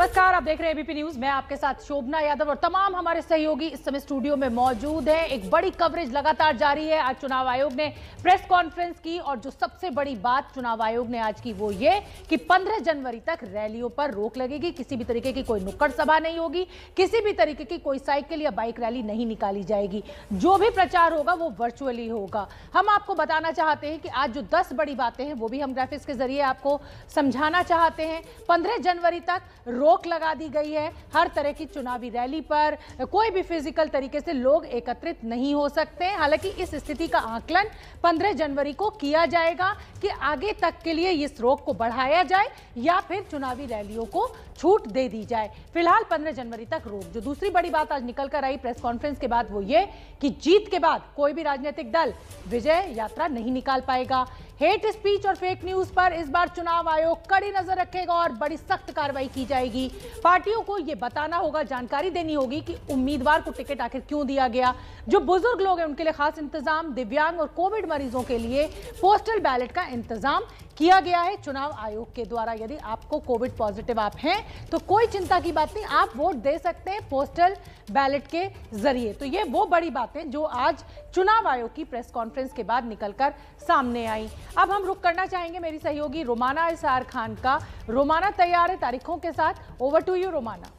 नमस्कार, आप देख रहे हैं एबीपी न्यूज। मैं आपके साथ शोभना यादव और तमाम हमारे सहयोगी इस समय स्टूडियो में मौजूद हैं। एक बड़ी कवरेज लगातार जारी है। आज चुनाव आयोग ने प्रेस कॉन्फ्रेंस की और जो सबसे बड़ी बात चुनाव आयोग ने आज की वो ये कि 15 जनवरी तक रैलियों पर रोक लगेगी। किसी भी तरीके की कोई नुक्कड़ सभा नहीं होगी, किसी भी तरीके की कोई साइकिल या बाइक रैली नहीं निकाली जाएगी। जो भी प्रचार होगा वो वर्चुअली होगा। हम आपको बताना चाहते हैं कि आज जो 10 बड़ी बातें हैं वो भी हम ग्राफिक्स के जरिए आपको समझाना चाहते हैं। 15 जनवरी तक रोक लगा दी गई है। हर तरह की चुनावी रैली पर कोई भी फिजिकल तरीके से लोग एकत्रित नहीं हो सकते। हालांकि इस स्थिति का आकलन 15 जनवरी को किया जाएगा कि आगे तक के लिए इस रोक को बढ़ाया जाए या फिर चुनावी रैलियों को छूट दे दी जाए। फिलहाल 15 जनवरी तक रोक। जो दूसरी बड़ी बात आज निकल कर आई प्रेस कॉन्फ्रेंस के बाद वो ये कि जीत के बाद कोई भी राजनीतिक दल विजय यात्रा नहीं निकाल पाएगा। हेट स्पीच और फेक न्यूज पर इस बार चुनाव आयोग कड़ी नजर रखेगा और बड़ी सख्त कार्रवाई की जाएगी। पार्टियों को यह बताना होगा, जानकारी देनी होगी कि उम्मीदवार को टिकट आखिर क्यों दिया गया। जो बुजुर्ग लोग हैं उनके लिए खास इंतजाम, दिव्यांग और कोविड मरीजों के लिए पोस्टल बैलेट का इंतजाम किया गया है चुनाव आयोग के द्वारा। यदि आपको कोविड पॉजिटिव आप हैं तो कोई चिंता की बात नहीं, आप वोट दे सकते हैं पोस्टल बैलेट के जरिए। तो ये वो बड़ी बातें जो आज चुनाव आयोग की प्रेस कॉन्फ्रेंस के बाद निकलकर सामने आई। अब हम रुख करना चाहेंगे मेरी सहयोगी रोमाना इसार खान का। रोमाना तैयार है तारीखों के साथ। Over to you Romana.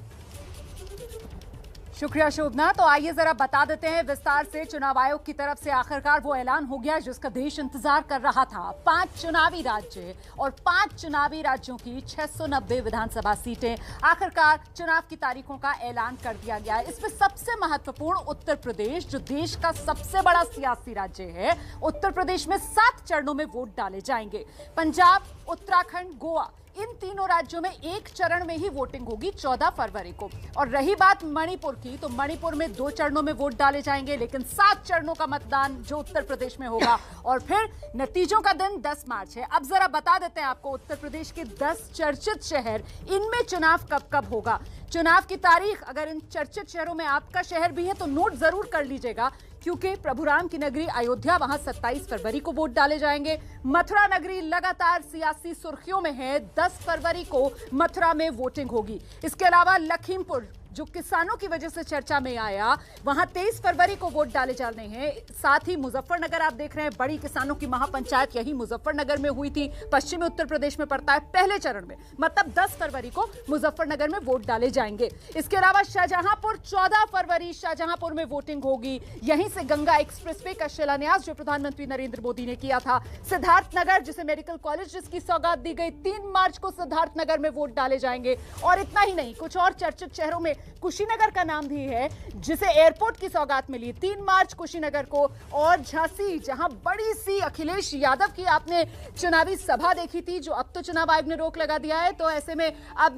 शुक्रिया शोभना। तो आइए जरा बता देते हैं विस्तार से। चुनाव आयोग की तरफ से आखिरकार वो ऐलान हो गया जिसका देश इंतजार कर रहा था। 5 चुनावी राज्य और 5 चुनावी राज्यों की 690 विधानसभा सीटें, आखिरकार चुनाव की तारीखों का ऐलान कर दिया गया है। इसमें सबसे महत्वपूर्ण उत्तर प्रदेश, जो देश का सबसे बड़ा सियासी राज्य है। उत्तर प्रदेश में 7 चरणों में वोट डाले जाएंगे। पंजाब, उत्तराखंड, गोवा, इन तीनों राज्यों में एक चरण में ही वोटिंग होगी 14 फरवरी को। और रही बात मणिपुर की, तो मणिपुर में 2 चरणों में वोट डाले जाएंगे, लेकिन 7 चरणों का मतदान जो उत्तर प्रदेश में होगा। और फिर नतीजों का दिन 10 मार्च है। अब जरा बता देते हैं आपको उत्तर प्रदेश के 10 चर्चित शहर, इनमें चुनाव कब कब होगा। चुनाव की तारीख अगर इन चर्चित शहरों में आपका शहर भी है तो नोट जरूर कर लीजिएगा, क्योंकि प्रभुराम की नगरी अयोध्या, वहां 27 फरवरी को वोट डाले जाएंगे। मथुरा नगरी लगातार सियासी सुर्खियों में है। 10 फरवरी को मथुरा में वोटिंग होगी। इसके अलावा लखीमपुर, जो किसानों की वजह से चर्चा में आया, वहां 23 फरवरी को वोट डाले जाने हैं। साथ ही मुजफ्फरनगर आप देख रहे हैं, बड़ी किसानों की महापंचायत यही मुजफ्फरनगर में हुई थी। पश्चिमी उत्तर प्रदेश में पड़ता है पहले चरण में, मतलब 10 फरवरी को मुजफ्फरनगर में वोट डाले जाएंगे। इसके अलावा शाहजहांपुर 14 फरवरी शाहजहांपुर में वोटिंग होगी। यहीं से गंगा एक्सप्रेसवे का शिलान्यास जो प्रधानमंत्री नरेंद्र मोदी ने किया था। सिद्धार्थनगर, जिसे मेडिकल कॉलेज जिसकी सौगात दी गई, 3 मार्च को सिद्धार्थनगर में वोट डाले जाएंगे। और इतना ही नहीं, कुछ और चर्चित शहरों में कुशीनगर का नाम भी है, जिसे एयरपोर्ट की सौगात मिली 3 मार्च कुशीनगर को। और झांसी, जहां बड़ी सी अखिलेश यादव की आपने चुनावी सभा देखी थी, जो अब तो चुनाव आयोग ने रोक लगा दिया है, तो ऐसे में अब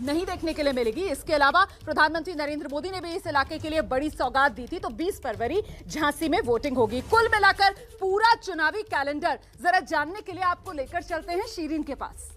नहीं देखने के लिए मिलेगी। इसके अलावा प्रधानमंत्री नरेंद्र मोदी ने भी इस इलाके के लिए बड़ी सौगात दी थी। तो 20 फरवरी झांसी में वोटिंग होगी। कुल मिलाकर पूरा चुनावी कैलेंडर जरा जानने के लिए आपको लेकर चलते हैं शीरीन के पास।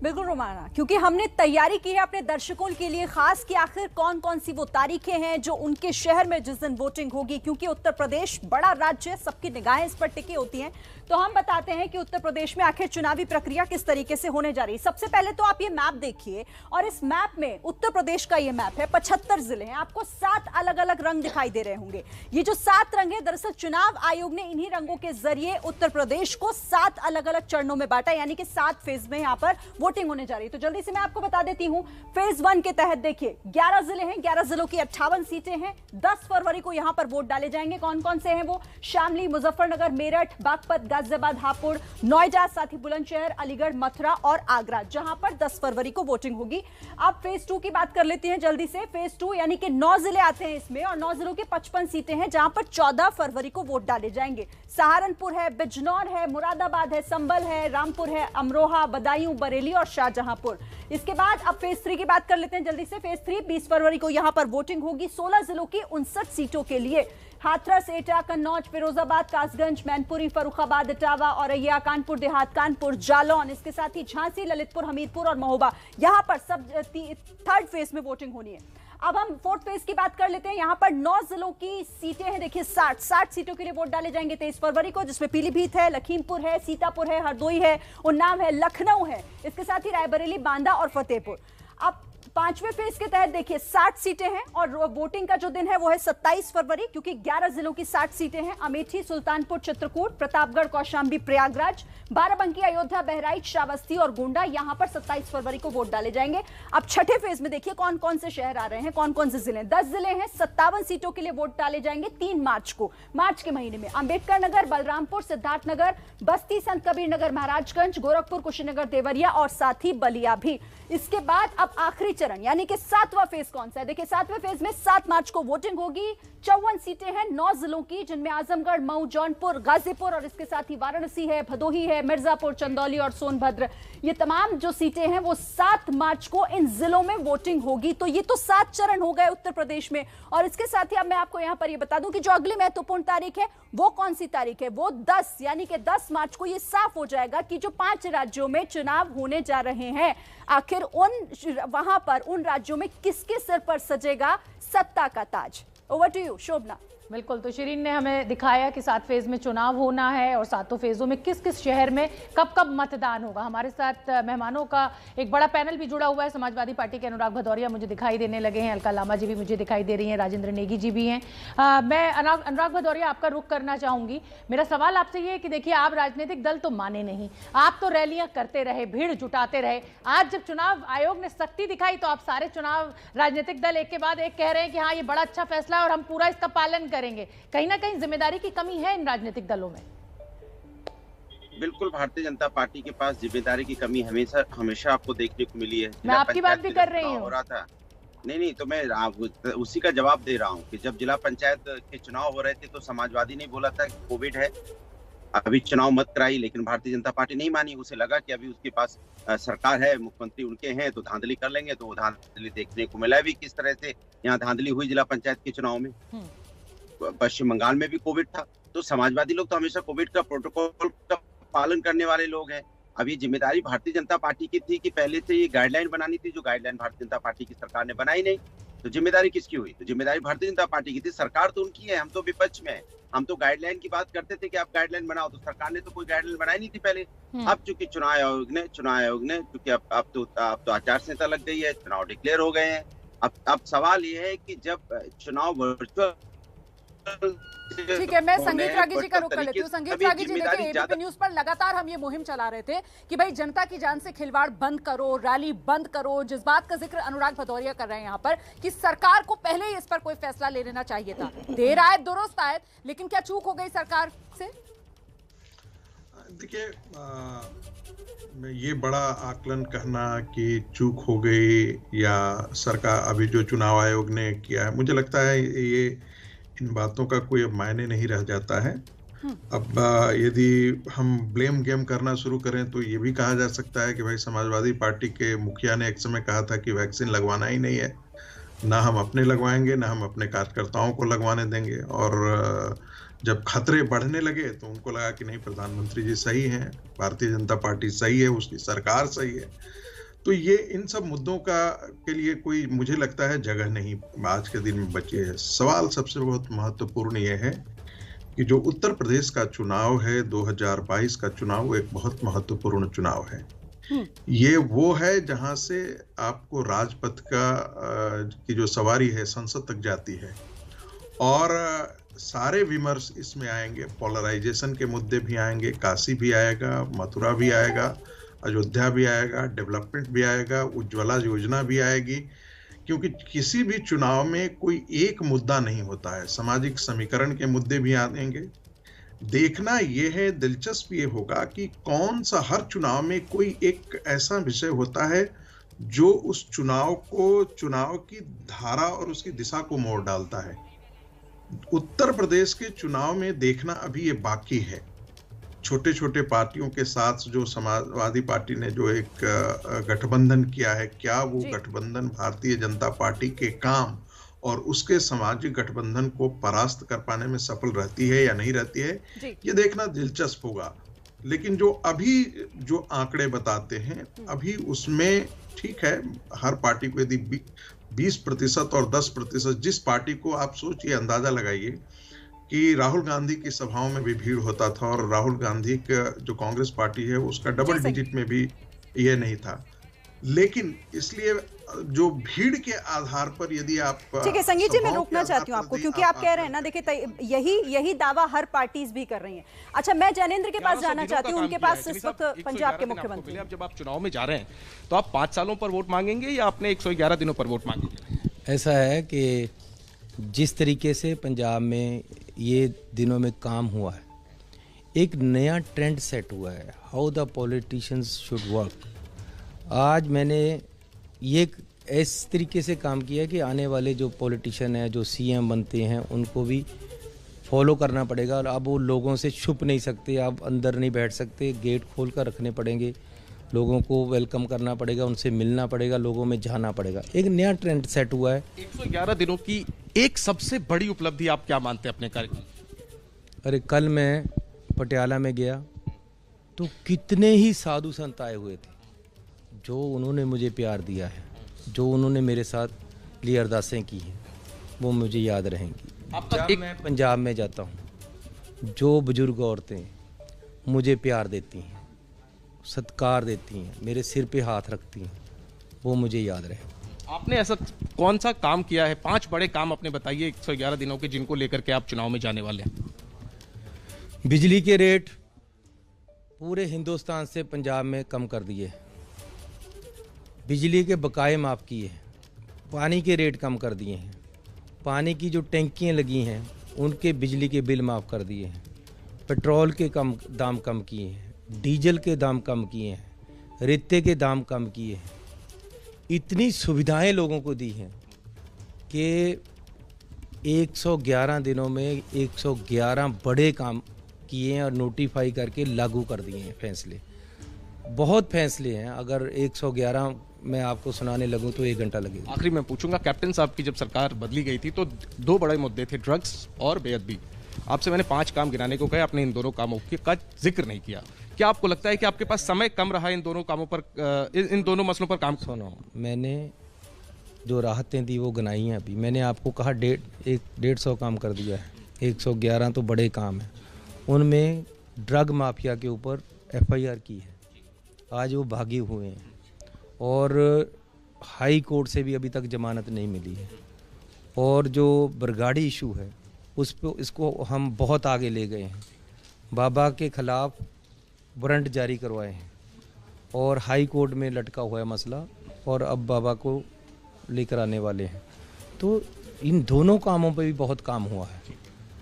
बिल्कुल रोमाना, क्योंकि हमने तैयारी की है अपने दर्शकों के लिए खास कि आखिर कौन कौन सी वो तारीखें हैं जो उनके शहर में जिस दिन वोटिंग होगी। क्योंकि उत्तर प्रदेश बड़ा राज्य है, सबकी निगाहें इस पर टिकी होती हैं। तो हम बताते हैं कि उत्तर प्रदेश में आखिर चुनावी प्रक्रिया किस तरीके से होने जा रही है। सबसे पहले तो आप ये मैप देखिए, और इस मैप में उत्तर प्रदेश का ये मैप है। 75 जिले हैं, आपको 7 अलग अलग रंग दिखाई दे रहे होंगे। ये जो 7 रंग है, दरअसल चुनाव आयोग ने इन्हीं रंगों के जरिए उत्तर प्रदेश को 7 अलग अलग चरणों में बांटा, यानी कि 7 फेज में यहाँ पर वोटिंग होने जा रही है। तो जल्दी से मैं आपको बता देती हूं। फेज 1 के तहत देखिए 11 जिले हैं, 11 जिलों की 58 सीटें हैं। 10 फरवरी को यहां पर वोट डाले जाएंगे। कौन कौन से हैं वो? शामली, मुजफ्फरनगर, मेरठ, बागपत, गाजियाबाद, हापुड़, नोएडा, साथ ही बुलंदशहर, अलीगढ़, मथुरा और आगरा, जहां पर 10 फरवरी को वोटिंग होगी। अब फेज 2 की बात कर लेते हैं जल्दी से। फेज 2 यानी कि 9 जिले आते हैं इसमें, और 9 जिलों की 55 सीटें हैं, जहां पर 14 फरवरी को वोट डाले जाएंगे। सहारनपुर है, बिजनौर है, मुरादाबाद है, संभल है, रामपुर है, अमरोहा, बदायूं, बरेली और शाहजहांपुर। इसके बाद अब फेज 3 की बात कर लेते हैं जल्दी से। फेज 3 20 फरवरी को यहां पर वोटिंग होगी 16 जिलों की 59 सीटों के लिए। हाथरस, एटा, कन्नौज, फिरोजाबाद, कासगंज, मैनपुरी, फर्रुखाबाद, इटावा, औरैया, कानपुर देहात, कानपुर, जालौन, इसके साथ ही झांसी, ललितपुर, हमीरपुर और महोबा, यहां पर सब 3rd फेज में वोटिंग होनी है। अब हम 4th फेज की बात कर लेते हैं। यहां पर 9 जिलों की सीटें हैं, देखिए 60 सीटों के लिए वोट डाले जाएंगे 23 फरवरी को, जिसमें पीलीभीत है, लखीमपुर है, सीतापुर है, हरदोई है, उन्नाव है, लखनऊ है, इसके साथ ही रायबरेली, बांदा और फतेहपुर। अब पांचवें फेज के तहत देखिए 60 सीटें हैं और वोटिंग का जो दिन है वो है 27 फरवरी, क्योंकि 11 जिलों की 60 सीटें हैं। अमेठी, सुल्तानपुर, चित्रकूट, प्रतापगढ़, कौशाम्बी, प्रयागराज, बाराबंकी, अयोध्या, बहराइच, श्रावस्ती और गोंडा, यहां पर 27 फरवरी को वोट डाले जाएंगे। अब छठे फेज में देखिए कौन कौन से शहर आ रहे हैं, कौन कौन से जिले। 10 जिले हैं, 57 सीटों के लिए वोट डाले जाएंगे 3 मार्च को, मार्च के महीने में। अंबेडकर नगर, बलरामपुर, सिद्धार्थनगर, बस्ती, संत कबीर नगर, महाराजगंज, गोरखपुर, कुशीनगर, देवरिया और साथ ही बलिया भी। इसके बाद अब आखिरी चरण यानी कि 7वां फेज कौन सा है? देखिए 7वें फेज में 7 मार्च को वोटिंग होगी। 54 सीटें हैं 9 जिलों की, जिनमें आजमगढ़, मऊ, जौनपुर, गाजीपुर और इसके साथ ही वाराणसी है, भदोही है, मिर्जापुर, चंदौली और सोनभद्र। ये तमाम जो सीटें हैं वो 7 मार्च को इन जिलों में वोटिंग होगी। तो ये तो 7 चरण हो गए उत्तर प्रदेश में। और इसके साथ ही अब मैं आपको यहां पर ये बता दूं कि जो अगली महत्वपूर्ण तारीख है वो कौन सी तारीख है? वो 10 यानी कि 10 मार्च को ये साफ हो जाएगा कि जो 5 राज्यों में चुनाव होने जा रहे हैं, आखिर वहां पर उन राज्यों में किसके सिर पर सजेगा सत्ता का ताज। ओवर टू यू शोभना। बिल्कुल, तो शिरीन ने हमें दिखाया कि 7 फेज में चुनाव होना है और 7 फेजों में किस किस शहर में कब कब मतदान होगा। हमारे साथ मेहमानों का एक बड़ा पैनल भी जुड़ा हुआ है। समाजवादी पार्टी के अनुराग भदौरिया मुझे दिखाई देने लगे हैं, अलका लामा जी भी मुझे दिखाई दे रही हैं, राजेंद्र नेगी जी भी हैं। मैं अनुराग भदौरिया आपका रुख करना चाहूंगी। मेरा सवाल आपसे ये है कि देखिए, आप राजनीतिक दल तो माने नहीं, आप तो रैलियां करते रहे, भीड़ जुटाते रहे। आज जब चुनाव आयोग ने सख्ती दिखाई तो आप सारे चुनाव राजनीतिक दल एक के बाद एक कह रहे हैं कि हाँ ये बड़ा अच्छा फैसला है और हम पूरा इसका पालन करेंगे। कहीं ना कहीं जिम्मेदारी की कमी है इन राजनीतिक दलों में। बिल्कुल, भारतीय जनता पार्टी के पास जिम्मेदारी की कमी हमेशा आपको देखने को मिली है। मैं आपकी बात भी कर रही हूँ। हो रहा था नहीं तो मैं उसी का जवाब दे रहा हूँ कि जब जिला पंचायत के चुनाव हो रहे थे तो समाजवादी ने बोला था कि कोविड है, अभी चुनाव मत कराई, लेकिन भारतीय जनता पार्टी नहीं मानी। उसे लगा कि अभी उसके पास सरकार है, मुख्यमंत्री उनके हैं, तो धांधली कर लेंगे। तो वो धांधली देखने को मिला भी किस तरह से यहाँ धांधली हुई जिला पंचायत के चुनाव में। पश्चिम बंगाल में भी कोविड था। तो समाजवादी लोग तो हमेशा कोविड का प्रोटोकॉल का पालन करने वाले लोग हैं। अब ये जिम्मेदारी भारतीय जनता पार्टी की थी कि पहले से ये गाइडलाइन बनानी थी, जो गाइडलाइन भारतीय जनता पार्टी की सरकार ने बनाई नहीं। तो जिम्मेदारी किसकी हुई? तो जिम्मेदारी भारतीय जनता पार्टी की थी। सरकार तो उनकी है, हम तो विपक्ष में है। हम तो गाइडलाइन की बात करते थे कि आप गाइडलाइन बनाओ, तो सरकार ने तो कोई गाइडलाइन बनाई नहीं थी पहले। अब चूंकि चुनाव आयोग ने चूंकि अब तो आचार संहिता लग गई है, चुनाव डिक्लेयर हो गए हैं। अब सवाल ये है कि जब चुनाव वर्चुअल, ठीक है, मैं संगीत रागी जी का रुख कर लेती हूँ। संगीत रागी जी, देखिए एबीपी न्यूज पर लगातार हम ये मुहिम चला रहे थे कि भाई जनता की जान से खिलवाड़ बंद करो, रैली बंद करो। जिस बात का जिक्र अनुराग भदौरिया कर रहे हैं यहाँ पर कि सरकार को पहले ही इस पर कोई फैसला ले लेना चाहिए था। देर आए दुरुस्त आए, लेकिन क्या चूक हो गई सरकार से? देखिए, ये बड़ा आकलन करना कि चूक हो गई या सरकार, अभी जो चुनाव आयोग ने किया है, मुझे लगता है ये इन बातों का कोई अब मायने नहीं रह जाता है। अब यदि हम ब्लेम गेम करना शुरू करें तो ये भी कहा जा सकता है कि भाई समाजवादी पार्टी के मुखिया ने एक समय कहा था कि वैक्सीन लगवाना ही नहीं है, ना हम अपने लगवाएंगे ना हम अपने कार्यकर्ताओं को लगवाने देंगे। और जब खतरे बढ़ने लगे तो उनको लगा कि नहीं, प्रधानमंत्री जी सही हैं, भारतीय जनता पार्टी सही है, उसकी सरकार सही है। तो ये इन सब मुद्दों के लिए कोई, मुझे लगता है, जगह नहीं आज के दिन में बची है। सवाल सबसे बहुत महत्वपूर्ण ये है कि जो उत्तर प्रदेश का चुनाव है, 2022 का चुनाव, वो एक बहुत महत्वपूर्ण चुनाव है। ये वो है जहां से आपको राजपथ की जो सवारी है संसद तक जाती है, और सारे विमर्श इसमें आएंगे। पोलराइजेशन के मुद्दे भी आएंगे, काशी भी आएगा, मथुरा भी आएगा, अयोध्या भी आएगा, डेवलपमेंट भी आएगा, उज्ज्वला योजना भी आएगी। क्योंकि किसी भी चुनाव में कोई एक मुद्दा नहीं होता है, सामाजिक समीकरण के मुद्दे भी आएंगे। देखना यह है, दिलचस्प ये होगा कि कौन सा, हर चुनाव में कोई एक ऐसा विषय होता है जो उस चुनाव की धारा और उसकी दिशा को मोड़ डालता है। उत्तर प्रदेश के चुनाव में देखना अभी ये बाकी है। छोटे छोटे पार्टियों के साथ जो समाजवादी पार्टी ने जो एक गठबंधन किया है, क्या वो गठबंधन भारतीय जनता पार्टी के काम और उसके सामाजिक गठबंधन को परास्त कर पाने में सफल रहती है या नहीं रहती है, ये देखना दिलचस्प होगा। लेकिन जो आंकड़े बताते हैं अभी, उसमें ठीक है, हर पार्टी को यदि 20% और 10%, जिस पार्टी को आप सोचिए, अंदाजा लगाइए कि राहुल गांधी की सभाओं में भी भीड़ होता था, और राहुल गांधी का जो कांग्रेस पार्टी है उसका डबल डिजिट में भी ये नहीं था। लेकिन इसलिए जो भीड़ के आधार पर यदि आप, ठीक है संगीत जी, मैं रोकना चाहती हूँ आपको, क्योंकि आप कह रहे हैं ना, देखिए यही दावा हर पार्टीज भी कर रही हैं। अच्छा, मैं जैनेंद्र के पास जाना चाहती हूँ, उनके पास इस वक्त पंजाब के मुख्यमंत्री। अब जब आप चुनाव में जा रहे हैं तो आप 5 सालों पर वोट मांगेंगे या अपने 111 दिनों पर वोट मांगेंगे? ऐसा है कि जिस तरीके से पंजाब में ये दिनों में काम हुआ है, एक नया ट्रेंड सेट हुआ है, how the politicians should work. आज मैंने ये इस तरीके से काम किया कि आने वाले जो पॉलिटिशियन हैं, जो सीएम बनते हैं, उनको भी फॉलो करना पड़ेगा। और अब वो लोगों से छुप नहीं सकते, आप अंदर नहीं बैठ सकते, गेट खोल कर रखने पड़ेंगे, लोगों को वेलकम करना पड़ेगा, उनसे मिलना पड़ेगा, लोगों में जाना पड़ेगा। एक नया ट्रेंड सेट हुआ है। 111 दिनों की एक सबसे बड़ी उपलब्धि आप क्या मानते हैं अपने कार्य की? अरे कल मैं पटियाला में गया तो कितने ही साधु संत आए हुए थे, जो उन्होंने मुझे प्यार दिया है, जो उन्होंने मेरे साथ लिए अरदासें की हैं, वो मुझे याद रहेंगी। जब मैं पंजाब में जाता हूँ, जो बुजुर्ग औरतें मुझे प्यार देती हैं, सत्कार देती हैं, मेरे सिर पे हाथ रखती हैं, वो मुझे याद रहे। आपने ऐसा कौन सा काम किया है? 5 बड़े काम अपने बताइए 111 दिनों के, जिनको लेकर के आप चुनाव में जाने वाले हैं। बिजली के रेट पूरे हिंदुस्तान से पंजाब में कम कर दिए, बिजली के बकाये माफ़ किए, पानी के रेट कम कर दिए हैं, पानी की जो टैंकियाँ लगी हैं उनके बिजली के बिल माफ़ कर दिए हैं, पेट्रोल के दाम कम किए हैं, डीजल के दाम कम किए हैं, रेते के दाम कम किए हैं। इतनी सुविधाएं लोगों को दी हैं कि 111 दिनों में 111 बड़े काम किए हैं और नोटिफाई करके लागू कर दिए हैं फैसले। बहुत फैसले हैं, अगर 111 मैं आपको सुनाने लगूं तो 1 घंटा लगेगा। आखिरी में पूछूंगा, कैप्टन साहब की जब सरकार बदली गई थी तो 2 बड़े मुद्दे थे, ड्रग्स और बेअदबी। आपसे मैंने 5 काम गिनाने को कहा, आपने इन दोनों कामों का जिक्र नहीं किया। क्या आपको लगता है कि आपके पास समय कम रहा इन दोनों कामों पर, इन दोनों मसलों पर काम? सुनो, मैंने जो राहतें दी वो गिनाई हैं। अभी मैंने आपको कहा 150 काम कर दिया है, 111 तो बड़े काम हैं। उनमें ड्रग माफिया के ऊपर FIR की है, आज वो भागे हुए हैं, और हाई कोर्ट से भी अभी तक जमानत नहीं मिली है। और जो बरगाड़ी इशू है इसको हम बहुत आगे ले गए हैं, बाबा के ख़िलाफ़ वारंट जारी करवाए हैं और हाई कोर्ट में लटका हुआ है मसला, और अब बाबा को लेकर आने वाले हैं। तो इन दोनों कामों पे भी बहुत काम हुआ है।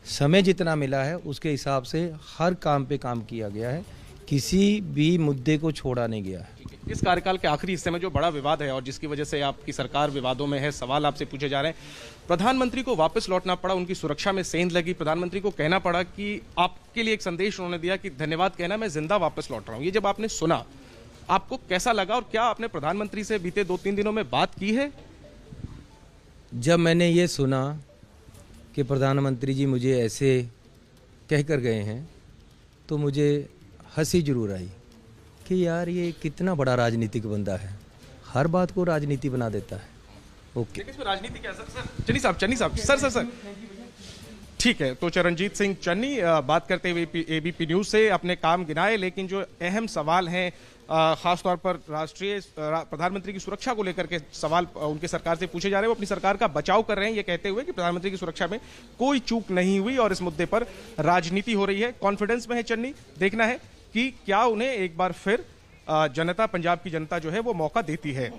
समय जितना मिला है उसके हिसाब से हर काम पे काम किया गया है, किसी भी मुद्दे को छोड़ा नहीं गया है। इस कार्यकाल के आखिरी हिस्से में जो बड़ा विवाद है और जिसकी वजह से आपकी सरकार विवादों में है, सवाल आपसे पूछे जा रहे हैं, प्रधानमंत्री को वापस लौटना पड़ा, उनकी सुरक्षा में सेंध लगी, प्रधानमंत्री को कहना पड़ा कि आपके लिए एक संदेश उन्होंने दिया कि धन्यवाद कहना, मैं जिंदा वापस लौट रहा हूं। ये जब आपने सुना, आपको कैसा लगा और क्या आपने प्रधानमंत्री से बीते 2-3 दिनों में बात की है? जब मैंने ये सुना कि प्रधानमंत्री जी मुझे ऐसे कह कर गए हैं तो मुझे हंसी जरूर आई कि यार ये कितना बड़ा राजनीतिक बंदा है, हर बात को राजनीति बना देता है। ओके, इसमें राजनीति क्या चन्नी साहब सर ठीक है। तो चरणजीत सिंह चन्नी बात करते हुए ABP न्यूज से अपने काम गिनाए, लेकिन जो अहम सवाल हैं खासतौर पर राष्ट्रीय प्रधानमंत्री की सुरक्षा को लेकर के सवाल उनके सरकार से पूछे जा रहे हैं। वो अपनी सरकार का बचाव कर रहे हैं, ये कहते हुए कि प्रधानमंत्री की सुरक्षा में कोई चूक नहीं हुई और इस मुद्दे पर राजनीति हो रही है। कॉन्फिडेंस में है चन्नी, देखना है कि क्या उन्हें एक बार फिर जनता, पंजाब की जनता जो है वो मौका देती है।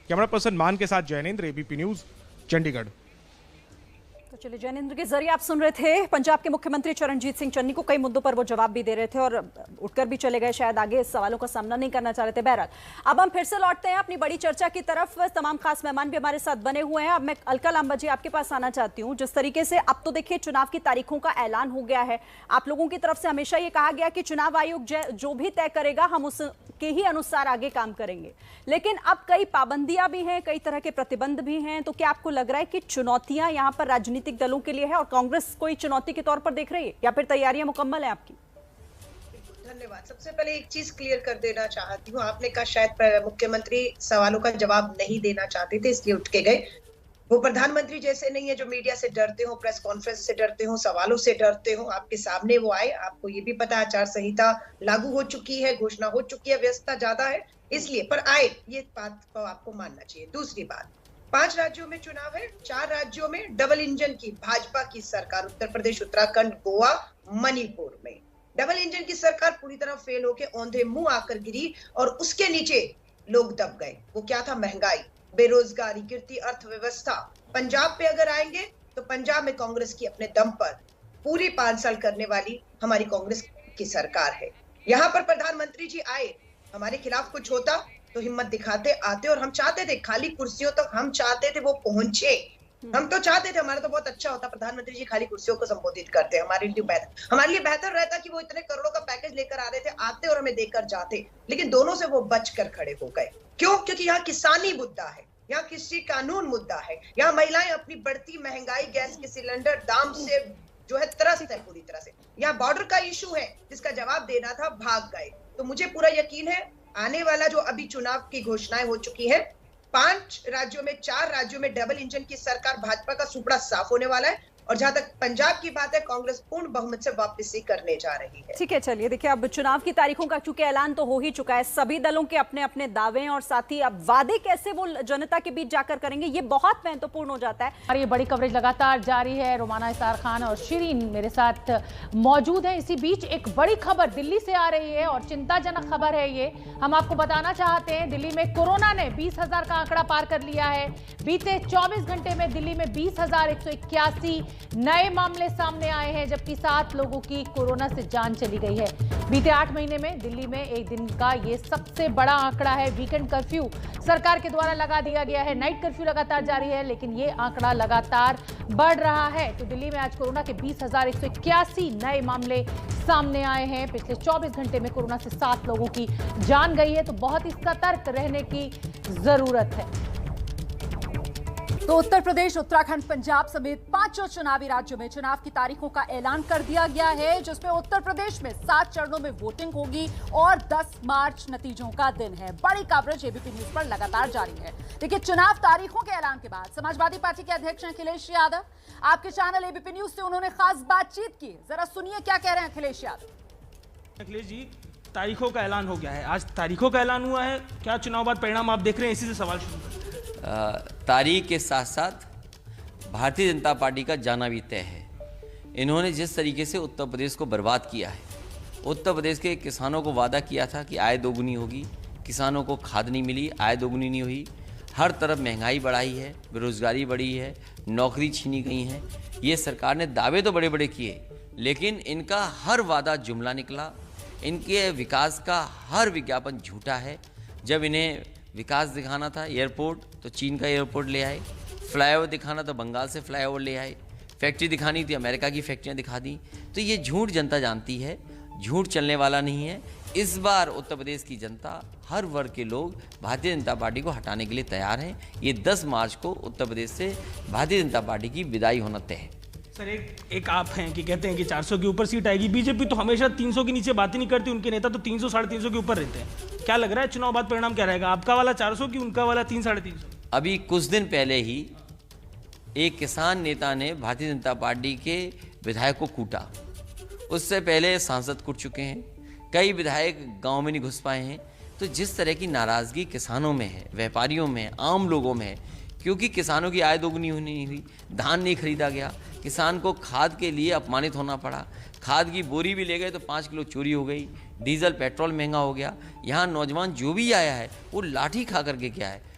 कैमरा पर्सन मान के साथ जैनेंद्र, ABP न्यूज, चंडीगढ़। तो चलिए, जैनेंद्र के जरिए आप सुन रहे थे पंजाब के मुख्यमंत्री चरणजीत सिंह चन्नी को। कई मुद्दों पर वो जवाब भी दे रहे थे और उठकर भी चले गए, शायद आगे इस सवालों का सामना नहीं करना चाह रहे थे। बहरहाल अब हम फिर से लौटते हैं अपनी बड़ी चर्चा की तरफ। तमाम खास मेहमान भी हमारे साथ बने हुए हैं। अब मैं अलका लांबा जी आपके पास आना चाहती हूँ। जिस तरीके से अब तो देखिए चुनाव की तारीखों का ऐलान हो गया है, आप लोगों की तरफ से हमेशा ये कहा गया कि चुनाव आयोग जो भी तय करेगा हम उसके ही अनुसार आगे काम करेंगे, लेकिन अब कई पाबंदियां भी हैं, कई तरह के प्रतिबंध भी हैं। तो क्या आपको लग रहा है कि चुनौतियां यहाँ पर राजनीतिक दलों के लिए है और कांग्रेस कोई चुनौती के तौर पर देख रही है, या फिर तैयारियां मुकम्मल है आपकी? धन्यवाद। सबसे पहले एक चीज क्लियर कर देना चाहती हूँ। आपने कहा शायद मुख्यमंत्री सवालों का जवाब नहीं देना चाहते थे इसलिए उठ के गए। वो प्रधानमंत्री जैसे नहीं है जो मीडिया से डरते हो, प्रेस कॉन्फ्रेंस से डरते हो, सवालों से डरते हो। आपके सामने वो आए, आपको ये भी पता आचार संहिता लागू हो चुकी है, घोषणा हो चुकी है, व्यस्तता ज्यादा है इसलिए, पर आए, ये बात को आपको मानना चाहिए। दूसरी बात, 5 राज्यों में चुनाव है, 4 राज्यों में डबल इंजन की भाजपा की सरकार, उत्तर प्रदेश, उत्तराखंड, गोवा, मणिपुर में डबल इंजन की सरकार पूरी तरह फेल होके औंधे मुंह आकर गिरी और उसके नीचे लोग दब गए। वो क्या था? महंगाई, बेरोजगारी गिरती अर्थव्यवस्था। पंजाब पे अगर आएंगे तो पंजाब में कांग्रेस की अपने दम पर पूरी 5 साल करने वाली हमारी कांग्रेस की सरकार है। यहाँ पर प्रधानमंत्री जी आए, हमारे खिलाफ कुछ होता तो हिम्मत दिखाते, आते, और हम चाहते थे खाली कुर्सियों तक, हम चाहते थे वो पहुंचे। हम तो चाहते थे, हमारा तो बहुत अच्छा होता प्रधानमंत्री जी खाली कुर्सियों को संबोधित करते, हमारे लिए बेहतर रहता कि वो इतने करोड़ों का पैकेज लेकर आ रहे थे, आते और हमें देकर जाते। लेकिन दोनों से वो बचकर खड़े हो गए। क्यों? क्योंकि यहाँ किसानी मुद्दा है, यहाँ कृषि कानून मुद्दा है, यहाँ महिलाएं अपनी बढ़ती महंगाई, गैस के सिलेंडर दाम से जो है त्रस्त है पूरी तरह से। यहाँ बॉर्डर का इशू है जिसका जवाब देना था, भाग गए। तो मुझे पूरा यकीन है आने वाला जो अभी चुनाव की घोषणाएं हो चुकी है, 5 राज्यों में, 4 राज्यों में डबल इंजन की सरकार, भाजपा का सुपड़ा साफ होने वाला है। और जहां तक पंजाब की बात है, कांग्रेस पूर्ण बहुमत से वापसी करने जा रही है। ठीक है, चलिए देखिए, अब चुनाव की तारीखों का चूंकि ऐलान तो हो ही चुका है, सभी दलों के अपने अपने दावे और साथ ही अब वादे कैसे वो जनता के बीच जाकर करेंगे, ये बहुत महत्वपूर्ण हो जाता है। और ये बड़ी कवरेज लगातार जारी है। रोमाना इसार खान और शिरीन मेरे साथ मौजूद है। इसी बीच एक बड़ी खबर दिल्ली से आ रही है और चिंताजनक खबर है ये, हम आपको बताना चाहते हैं। दिल्ली में कोरोना ने 20,000 का आंकड़ा पार कर लिया है। बीते 24 घंटे में दिल्ली में 20,181 नए मामले सामने आए हैं, जबकि 7 लोगों की कोरोना से जान चली गई है। बीते 8 महीने में दिल्ली में एक दिन का ये सबसे बड़ा आंकड़ा है। वीकेंड कर्फ्यू सरकार के द्वारा लगा दिया गया है, नाइट कर्फ्यू लगातार जारी है, लेकिन ये आंकड़ा लगातार बढ़ रहा है। तो दिल्ली में आज कोरोना के 20,181 नए मामले सामने आए हैं। पिछले 24 घंटे में कोरोना से 7 लोगों की जान गई है, तो बहुत ही सतर्क रहने की जरूरत है। तो उत्तर प्रदेश, उत्तराखंड, पंजाब समेत 5 चुनावी राज्यों में चुनाव की तारीखों का ऐलान कर दिया गया है, जिसमें उत्तर प्रदेश में 7 चरणों में वोटिंग होगी और 10 मार्च नतीजों का दिन है। बड़ी कवरेज एबीपी न्यूज पर लगातार जारी है। देखिए, चुनाव तारीखों के ऐलान के बाद समाजवादी पार्टी के अध्यक्ष अखिलेश यादव, आपके चैनल एबीपी न्यूज से उन्होंने खास बातचीत की। जरा सुनिए क्या कह रहे हैं अखिलेश यादव। अखिलेश जी, तारीखों का ऐलान हो गया है, आज तारीखों का ऐलान हुआ है, क्या चुनाव बाद परिणाम आप देख रहे हैं? इसी से सवाल शुरू करें। तारीख के साथ साथ भारतीय जनता पार्टी का जाना भी तय है। इन्होंने जिस तरीके से उत्तर प्रदेश को बर्बाद किया है, उत्तर प्रदेश के किसानों को वादा किया था कि आय दोगुनी होगी, किसानों को खाद नहीं मिली, आय दोगुनी नहीं हुई, हर तरफ महंगाई बढ़ाई है, बेरोजगारी बढ़ी है, नौकरी छीनी गई हैं। ये सरकार ने दावे तो बड़े बड़े किए, लेकिन इनका हर वादा जुमला निकला। इनके विकास का हर विज्ञापन झूठा है। जब इन्हें विकास दिखाना था एयरपोर्ट, तो चीन का एयरपोर्ट ले आए, फ्लाईओवर दिखाना तो बंगाल से फ्लाईओवर ले आए, फैक्ट्री दिखानी थी अमेरिका की फैक्ट्रियाँ दिखा दी। तो ये झूठ जनता जानती है, झूठ चलने वाला नहीं है। इस बार उत्तर प्रदेश की जनता, हर वर्ग के लोग भारतीय जनता पार्टी को हटाने के लिए तैयार हैं। ये 10 मार्च को उत्तर प्रदेश से भारतीय जनता पार्टी की विदाई होना तय है। सर, एक आप हैं कि कहते हैं कि 400 के ऊपर सीट आएगी। बीजेपी तो हमेशा 300 के नीचे बात ही नहीं करती, उनके नेता तो 300 साढ़े 300 के ऊपर रहते हैं। क्या लग रहा है चुनाव बाद परिणाम क्या रहेगा? आपका वाला 400 की उनका वाला 300 साढ़े 300? अभी कुछ दिन पहले ही एक किसान नेता ने भारतीय जनता पार्टी के विधायक को कूटा। उससे पहले सांसद कूट चुके हैं, कई विधायक गांव में नहीं घुस पाए हैं। तो जिस तरह की नाराज़गी किसानों में है, व्यापारियों में है, आम लोगों में है, क्योंकि किसानों की आय दोगुनी नहीं हुई, धान नहीं खरीदा गया, किसान को खाद के लिए अपमानित होना पड़ा, खाद की बोरी भी ले गए तो 5 किलो चोरी हो गई, डीजल पेट्रोल महंगा हो गया। यहाँ नौजवान जो भी आया है वो लाठी खा करके गया है।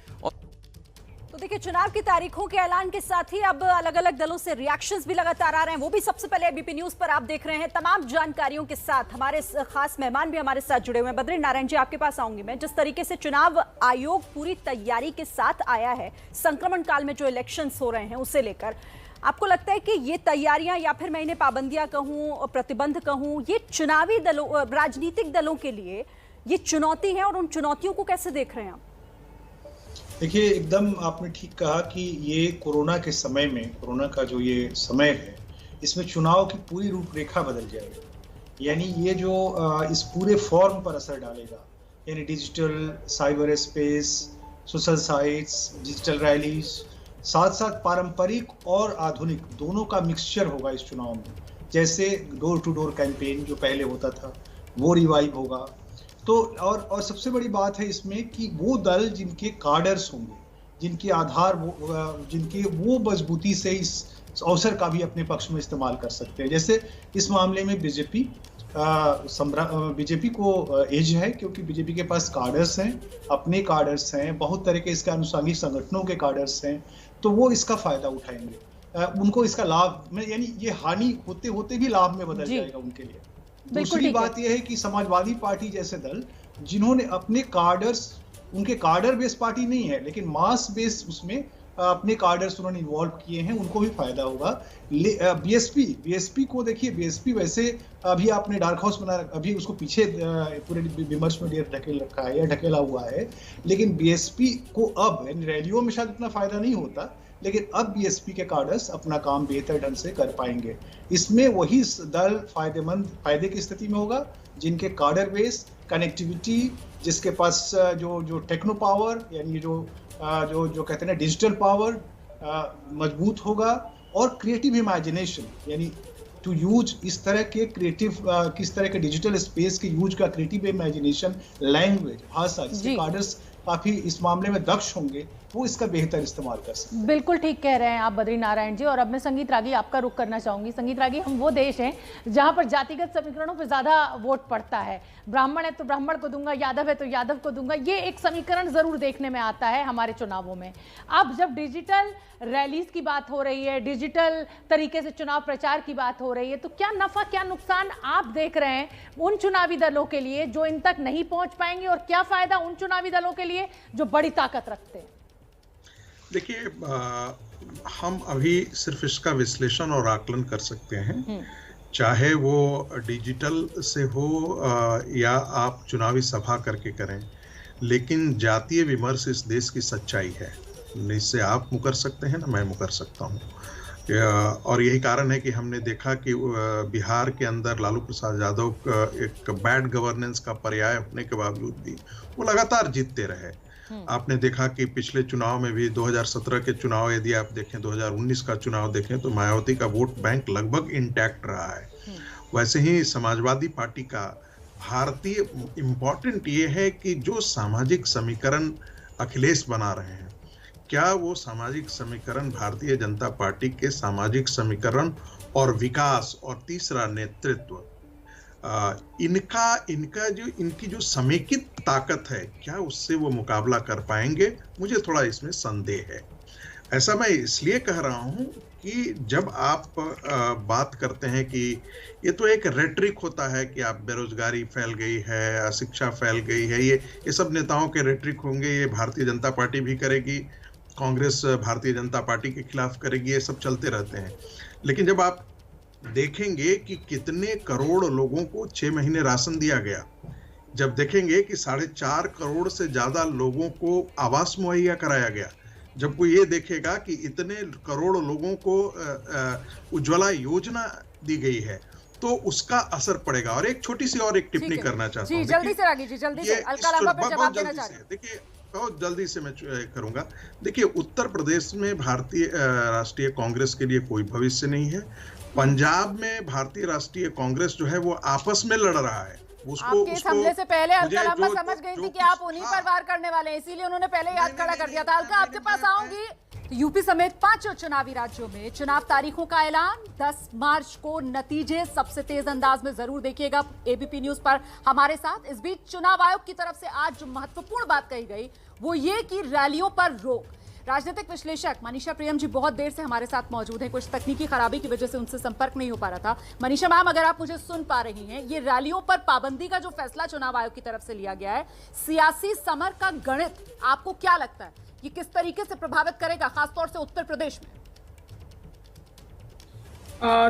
तो देखिए, चुनाव की तारीखों के ऐलान के साथ ही अब अलग अलग दलों से रिएक्शंस भी लगातार आ रहे हैं, वो भी सबसे पहले एबीपी न्यूज पर आप देख रहे हैं। तमाम जानकारियों के साथ हमारे खास मेहमान भी हमारे साथ जुड़े हुए हैं। बद्री नारायण जी, आपके पास आऊंगी मैं। जिस तरीके से चुनाव आयोग पूरी तैयारी के साथ आया है, संक्रमण काल में जो इलेक्शंस हो रहे हैं उसे लेकर, आपको लगता है कि ये तैयारियां या फिर मैं इन्हें पाबंदियां कहूं, प्रतिबंध कहूं, ये चुनावी दलों, राजनीतिक दलों के लिए ये चुनौती है और उन चुनौतियों को कैसे देख रहे हैं आप? देखिए, एकदम आपने ठीक कहा कि ये कोरोना के समय में, कोरोना का जो ये समय है, इसमें चुनाव की पूरी रूपरेखा बदल जाएगी। यानी ये जो इस पूरे फॉर्म पर असर डालेगा, यानी digital, cyber space, social sites, digital rallies, साथ साथ पारंपरिक और आधुनिक दोनों का मिक्सचर होगा इस चुनाव में। जैसे डोर टू डोर कैंपेन जो पहले होता था वो रिवाइव होगा। तो और सबसे बड़ी बात है इसमें कि वो दल जिनके कार्डर्स होंगे, जिनके आधार जिनकी वो मजबूती से इस अवसर का भी अपने पक्ष में इस्तेमाल कर सकते हैं। जैसे इस मामले में बीजेपी को एज है, क्योंकि बीजेपी के पास कार्डर्स हैं, अपने कार्डर्स हैं, बहुत तरह के इसके अनुसांगिक संगठनों के कार्डर्स हैं, तो वो इसका फायदा उठाएंगे। उनको इसका लाभ में, यानी ये हानि होते होते भी लाभ में बदल जाएगा उनके लिए। दूसरी बात यह है कि समाजवादी पार्टी जैसे दल जिन्होंने अपने कार्डर्स, उनके कार्डर बेस पार्टी नहीं है लेकिन मास बेस उसमें अपने कार्डर्स उन्होंने इन्वॉल्व किए हैं, उनको भी फायदा होगा। बीएसपी को देखिए, बीएसपी वैसे अभी आपने डार्क हाउस बना, अभी उसको पीछे पूरे विमर्श में ढकेल रखा है या ढकेला हुआ है, लेकिन बीएसपी को अब रैलियों में शायद उतना फायदा नहीं होता, लेकिन अब बीएसपी के कार्डर्स अपना काम बेहतर ढंग से कर पाएंगे। इसमें वही दल फायदे की स्थिति में होगा जिनके कार्डर बेस, कनेक्टिविटी, जिसके पास जो टेक्नो पावर यानी जो कहते हैं डिजिटल पावर मजबूत होगा, और क्रिएटिव इमेजिनेशन यानी टू यूज इस तरह के क्रिएटिव किस तरह के डिजिटल स्पेस के यूज का क्रिएटिव इमेजिनेशन, लैंग्वेज, भाषा, जिसके कार्डर्स काफी इस मामले में दक्ष होंगे, वो इसका बेहतर इस्तेमाल कर सकते हैं। बिल्कुल ठीक कह रहे हैं आप बद्री नारायण जी। और अब मैं संगीत रागी आपका रुख करना चाहूंगी। संगीत रागी, हम वो देश हैं जहां पर जातिगत समीकरणों पर ज्यादा वोट पड़ता है। ब्राह्मण है तो ब्राह्मण को दूंगा, यादव है तो यादव को दूंगा, ये एक समीकरण जरूर देखने में आता है हमारे चुनावों में। अब जब डिजिटल रैलीज की बात हो रही है, डिजिटल तरीके से चुनाव प्रचार की बात हो रही है, तो क्या नफा क्या नुकसान आप देख रहे हैं उन चुनावी दलों के लिए जो इन तक नहीं पहुंच पाएंगे, और क्या फायदा उन चुनावी दलों के लिए जो बड़ी ताकत रखते हैं? देखिए, हम अभी सिर्फ इसका विश्लेषण और आकलन कर सकते हैं, चाहे वो डिजिटल से हो या आप चुनावी सभा करके करें, लेकिन जातीय विमर्श इस देश की सच्चाई है। इससे आप मुकर सकते हैं ना मैं मुकर सकता हूँ। और यही कारण है कि हमने देखा कि बिहार के अंदर लालू प्रसाद यादव एक बैड गवर्नेंस का पर्याय होने के बावजूद भी वो लगातार जीतते रहे। आपने देखा कि पिछले चुनाव में भी 2017 के चुनाव यदि आप देखें, 2019 का चुनाव देखें, तो मायावती का वोट बैंक लगभग इंटैक्ट रहा है। वैसे ही समाजवादी पार्टी का भारतीय इम्पोर्टेंट ये है कि जो सामाजिक समीकरण अखिलेश बना रहे हैं, क्या वो सामाजिक समीकरण भारतीय जनता पार्टी के सामाजिक समीकरण और विकास और तीसरा नेतृत्व, इनकी जो समेकित ताकत है, क्या उससे वो मुकाबला कर पाएंगे? मुझे थोड़ा इसमें संदेह है। ऐसा मैं इसलिए कह रहा हूं कि जब आप बात करते हैं कि ये तो एक रेटरिक होता है कि आप बेरोजगारी फैल गई है, अशिक्षा फैल गई है, ये सब नेताओं के रेटरिक होंगे, ये भारतीय जनता पार्टी भी करेगी, कांग्रेस भारतीय जनता पार्टी के खिलाफ करेगी, ये सब चलते रहते हैं। लेकिन जब आप देखेंगे कि कितने करोड़ लोगों को 6 महीने राशन दिया गया, जब देखेंगे कि 4.5 करोड़ से ज्यादा लोगों को आवास मुहैया कराया गया, जब कोई ये देखेगा कि इतने करोड़ लोगों को उज्ज्वला योजना दी गई है, तो उसका असर पड़ेगा। और एक छोटी सी और एक टिप्पणी करना चाहता हूँ, जल्दी से रागी जी, जल्दी से अलका लांबा पे जवाब देना चाहते हैं। देखिए, बहुत जल्दी से मैं करूंगा। देखिए, उत्तर प्रदेश में भारतीय राष्ट्रीय कांग्रेस के लिए कोई भविष्य नहीं है। पंजाब में भारतीय राष्ट्रीय कांग्रेस जो है वो आपस में लड़ रहा है। आपके इस हमले से पहले अलका लांबा समझ गई थी कि आप उन्हीं पर वार करने वाले हैं, इसीलिए उन्होंने पहले याद खड़ा कर दिया था। अलका, आपके पास आऊंगी। यूपी समेत 5 चुनावी राज्यों में चुनाव तारीखों का ऐलान 10 मार्च को, नतीजे सबसे तेज अंदाज में जरूर देखिएगा एबीपी न्यूज पर हमारे साथ। इस बीच चुनाव आयोग की तरफ से आज जो महत्वपूर्ण बात कही गई वो ये कि रैलियों पर रोक। राजनीतिक विश्लेषक मनीषा प्रियम जी बहुत देर से हमारे साथ मौजूद हैं, कुछ तकनीकी खराबी की वजह से उनसे संपर्क नहीं हो पा रहा था। मनीषा मैम, अगर आप मुझे सुन पा रही हैं, ये रैलियों पर पाबंदी का जो फैसला चुनाव आयोग की तरफ से लिया गया है, सियासी समर का गणित आपको क्या लगता है, ये किस तरीके से प्रभावित करेगा, खासतौर से उत्तर प्रदेश में?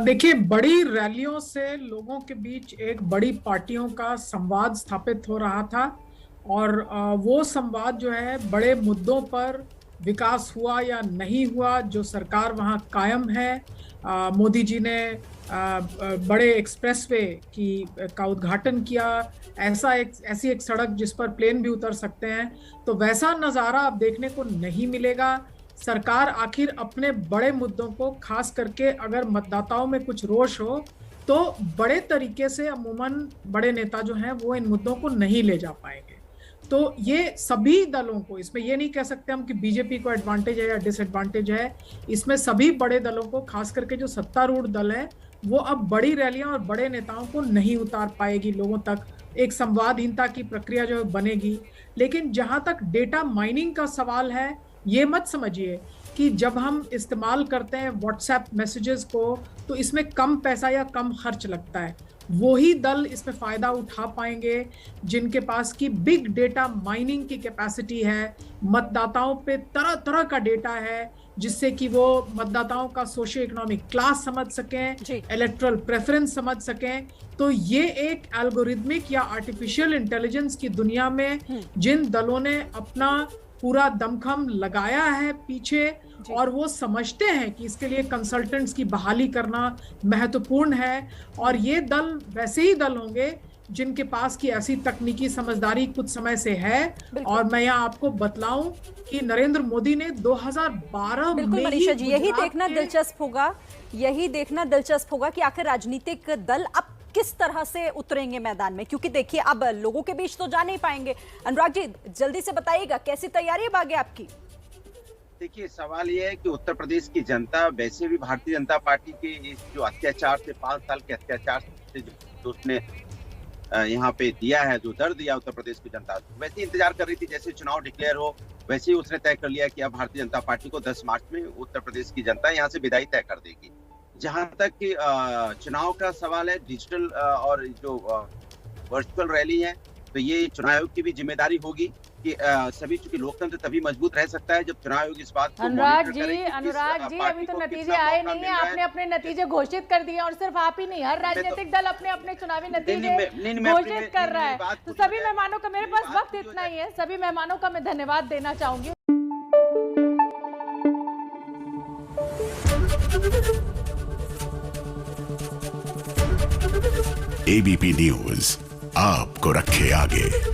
देखिए, बड़ी रैलियों से लोगों के बीच एक बड़ी पार्टियों का संवाद स्थापित हो रहा था, और वो संवाद जो है बड़े मुद्दों पर विकास हुआ या नहीं हुआ, जो सरकार वहाँ कायम है। मोदी जी ने बड़े एक्सप्रेसवे का उद्घाटन किया, ऐसी एक सड़क जिस पर प्लेन भी उतर सकते हैं, तो वैसा नज़ारा अब देखने को नहीं मिलेगा। सरकार आखिर अपने बड़े मुद्दों को, खास करके अगर मतदाताओं में कुछ रोष हो तो बड़े तरीके से अमूमन बड़े नेता जो हैं वो इन मुद्दों को नहीं ले जा पाएंगे। तो ये सभी दलों को, इसमें ये नहीं कह सकते हम कि बीजेपी को एडवांटेज है या डिसएडवांटेज है, इसमें सभी बड़े दलों को, खास करके जो सत्तारूढ़ दल है, वो अब बड़ी रैलियां और बड़े नेताओं को नहीं उतार पाएगी लोगों तक, एक संवादहीनता की प्रक्रिया जो बनेगी। लेकिन जहां तक डेटा माइनिंग का सवाल है, ये मत समझिए कि जब हम इस्तेमाल करते हैं व्हाट्सएप मैसेजेस को तो इसमें कम पैसा या कम खर्च लगता है। वही दल इसमें फ़ायदा उठा पाएंगे जिनके पास की बिग डेटा माइनिंग की कैपेसिटी है, मतदाताओं पे तरह तरह का डेटा है, जिससे कि वो मतदाताओं का सोशियो इकोनॉमिक क्लास समझ सकें, इलेक्टोरल प्रेफरेंस समझ सकें। तो ये एक एल्गोरिथमिक या आर्टिफिशियल इंटेलिजेंस की दुनिया में जिन दलों ने अपना पूरा दमखम लगाया है पीछे, और वो समझते हैं कि इसके लिए कंसल्टेंट्स की बहाली करना महत्वपूर्ण है, और ये दल वैसे ही दल होंगे जिनके पास की ऐसी तकनीकी समझदारी कुछ समय से है। और मैं यहाँ आपको बतलाऊं कि नरेंद्र मोदी ने 2012 में मनीषा जी, यही देखना दिलचस्प होगा कि आखिर राजनीतिक दल अब किस तरह से उतरेंगे मैदान में, क्योंकि देखिए अब लोगों के बीच तो जा नहीं पाएंगे। अनुराग जी, जल्दी से बताइएगा कैसी तैयारी है आगे आपकी? देखिए, सवाल ये है कि उत्तर प्रदेश की जनता वैसे भी भारतीय जनता पार्टी के इस जो अत्याचार से, 5 साल के अत्याचार से जो उसने यहाँ पे दिया है, जो दर्द दिया उत्तर प्रदेश की जनता, वैसे ही इंतजार कर रही थी जैसे चुनाव डिक्लेयर हो, वैसे ही उसने तय कर लिया कि अब भारतीय जनता पार्टी को 10 मार्च में उत्तर प्रदेश की जनता यहाँ से विदाई तय कर देगी। जहां तक कि चुनाव का सवाल है, डिजिटल और जो वर्चुअल रैली है, तो ये चुनाव आयोग की भी जिम्मेदारी होगी कि सभी, चूंकि लोकतंत्र तभी मजबूत रह सकता है जब चुनाव आयोग इस बात को अनुराग जी, अभी तो नतीजे आए नहीं है, आपने अपने नतीजे घोषित कर दिए, और सिर्फ आप ही नहीं, हर राजनीतिक दल अपने अपने चुनावी नतीजे घोषित कर रहा है। तो सभी मेहमानों का, मेरे पास वक्त इतना ही है, सभी मेहमानों का मैं धन्यवाद देना चाहूंगी। एबीपी न्यूज आपको रखे आगे।